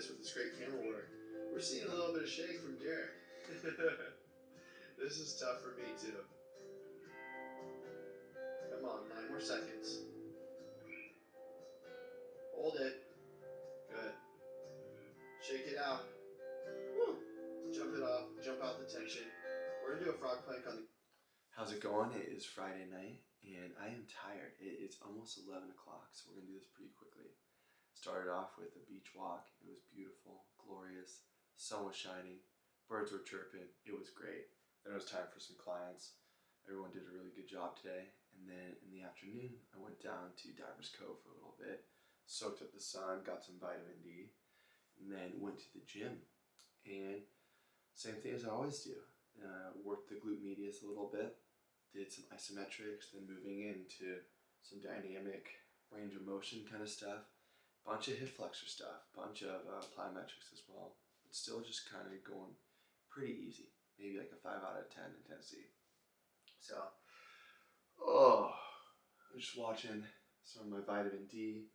this with this great camera work. We're seeing a little bit of shake from Derek. This is tough for me too. Come on, 9 more seconds. Hold it. Good. Shake it out. Woo. Jump it off. Jump out the tension. We're gonna do a frog plank on the... How's it going? It is Friday night and I am tired. It's almost 11 o'clock, so we're gonna do this pretty quickly. Started off with a beach walk. It was beautiful, glorious. Sun was shining. Birds were chirping. It was great. Then it was time for some clients. Everyone did a really good job today. And then in the afternoon, I went down to Divers Cove for a little bit, soaked up the sun, got some vitamin D, and then went to the gym. And same thing as I always do. Worked the glute medius a little bit, did some isometrics, then moving into some dynamic range of motion kind of stuff. Bunch of hip flexor stuff, bunch of plyometrics as well, but still just kind of going pretty easy. Maybe like a 5 out of 10 intensity. So, I'm just watching some of my vitamin D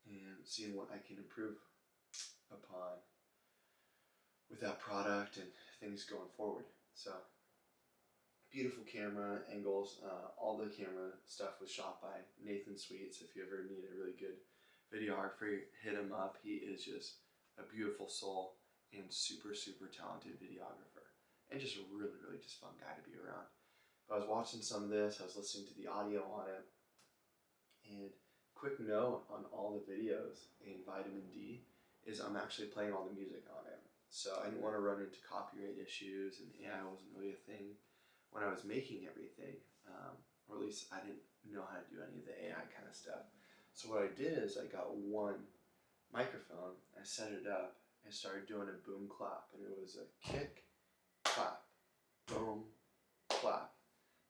and seeing what I can improve upon with that product and things going forward. So, beautiful camera angles. All the camera stuff was shot by Nathan Sweets. If you ever need a really good videographer, hit him up. He is just a beautiful soul and super talented videographer, and just a really just fun guy to be around. But I was watching some of this, I was listening to the audio on it, and quick note on all the videos in Vitamin D is I'm actually playing all the music on it. So I didn't want to run into copyright issues, and AI wasn't really a thing when I was making everything, or at least I didn't know how to do any of the AI kind of stuff. So what I did is I got one microphone, I set it up, and started doing a boom clap, and it was a kick, clap, boom, clap.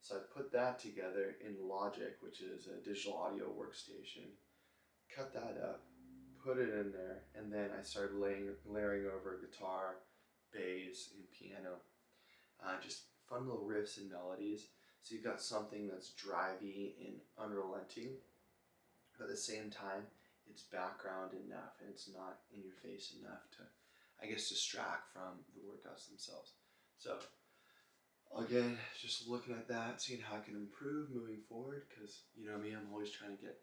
So I put that together in Logic, which is a digital audio workstation, cut that up, put it in there, and then I started layering over guitar, bass, and piano. Just fun little riffs and melodies. So you've got something that's drivey and unrelenting, but at the same time, it's background enough and it's not in your face enough to, I guess, distract from the workouts themselves. So again, just looking at that, seeing how I can improve moving forward, because you know me, I'm always trying to get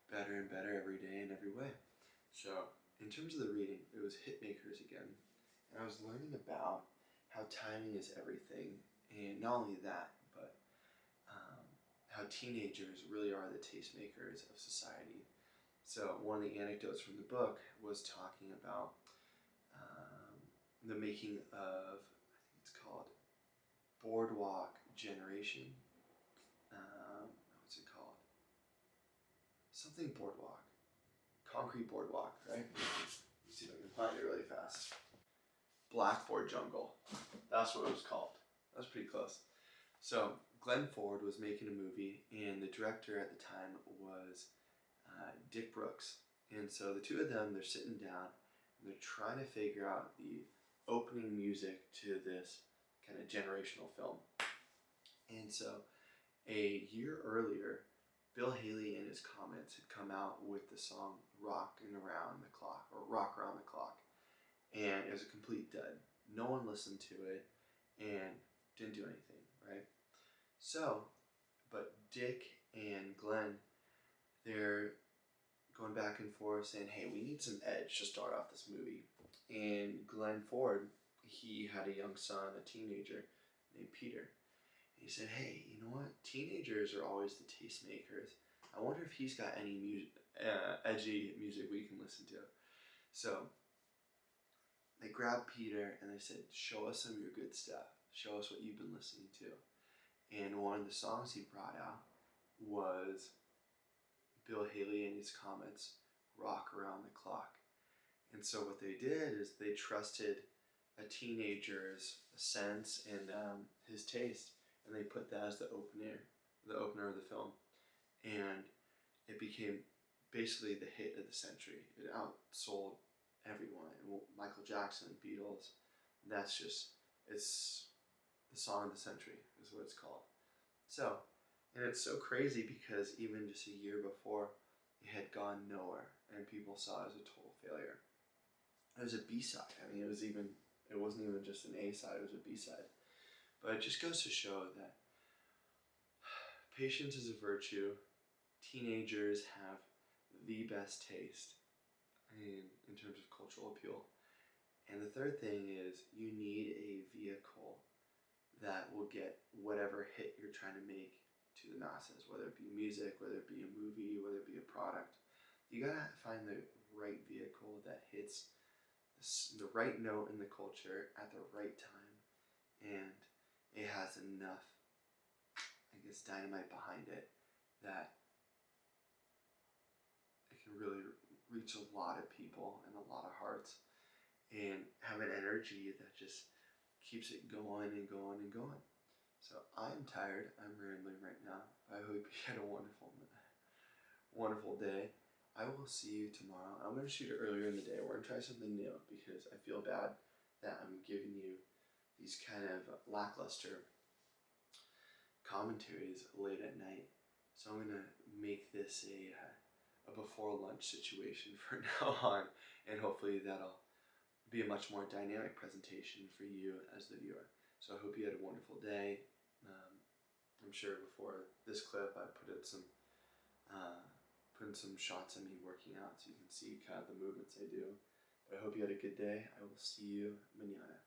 better and better every day in every way. So in terms of the reading, it was Hitmakers again, and I was learning about how timing is everything, and not only that, but how teenagers really are the tastemakers of society. So one of the anecdotes from the book was talking about the making of, I think it's called Boardwalk Generation. What's it called? Something Boardwalk. Concrete Boardwalk, right? Let's see if I can find it really fast. Blackboard Jungle. That's what it was called. That was pretty close. So Glenn Ford was making a movie, and the director at the time was Dick Brooks. And so the two of them, they're sitting down and they're trying to figure out the opening music to this kind of generational film. And so a year earlier, Bill Haley and his Comets had come out with the song Rockin' Around the Clock, or Rock Around the Clock. And it was a complete dud. No one listened to it and didn't do anything, right? So, but Dick and Glenn, they're going back and forth saying, hey, we need some edge to start off this movie. And Glenn Ford, he had a young son, a teenager named Peter. And he said, hey, you know what? Teenagers are always the tastemakers. I wonder if he's got any edgy music we can listen to. So they grabbed Peter and they said, show us some of your good stuff. Show us what you've been listening to. And one of the songs he brought out was Bill Haley and his Comets, Rock Around the Clock. And so what they did is they trusted a teenager's sense and his taste, and they put that as the opener of the film. And it became basically the hit of the century. It outsold everyone. Michael Jackson, Beatles, it's the song of the century is what it's called. So, and it's so crazy because even just a year before, it had gone nowhere and people saw it as a total failure. it was a B-side. I mean, it wasn't even just an A-side, it was a B-side. But it just goes to show that patience is a virtue. Teenagers have the best taste in terms of cultural appeal. And the third thing is you need a vehicle that will get whatever hit you're trying to make to the masses, whether it be music, whether it be a movie, whether it be a product. You gotta find the right vehicle that hits the right note in the culture at the right time, and it has enough, I guess, dynamite behind it that it can really reach a lot of people and a lot of hearts and have an energy that just keeps it going and going and going. So I'm tired. I'm rambling right now. I hope you had a wonderful day. I will see you tomorrow. I'm going to shoot it earlier in the day. We're going to try something new because I feel bad that I'm giving you these kind of lackluster commentaries late at night. So I'm going to make this a before lunch situation from now on, and hopefully that'll be a much more dynamic presentation for you as the viewer. So I hope you had a wonderful day. I'm sure before this clip I put in some shots of me working out so you can see kind of the movements I do. But I hope you had a good day. I will see you manana.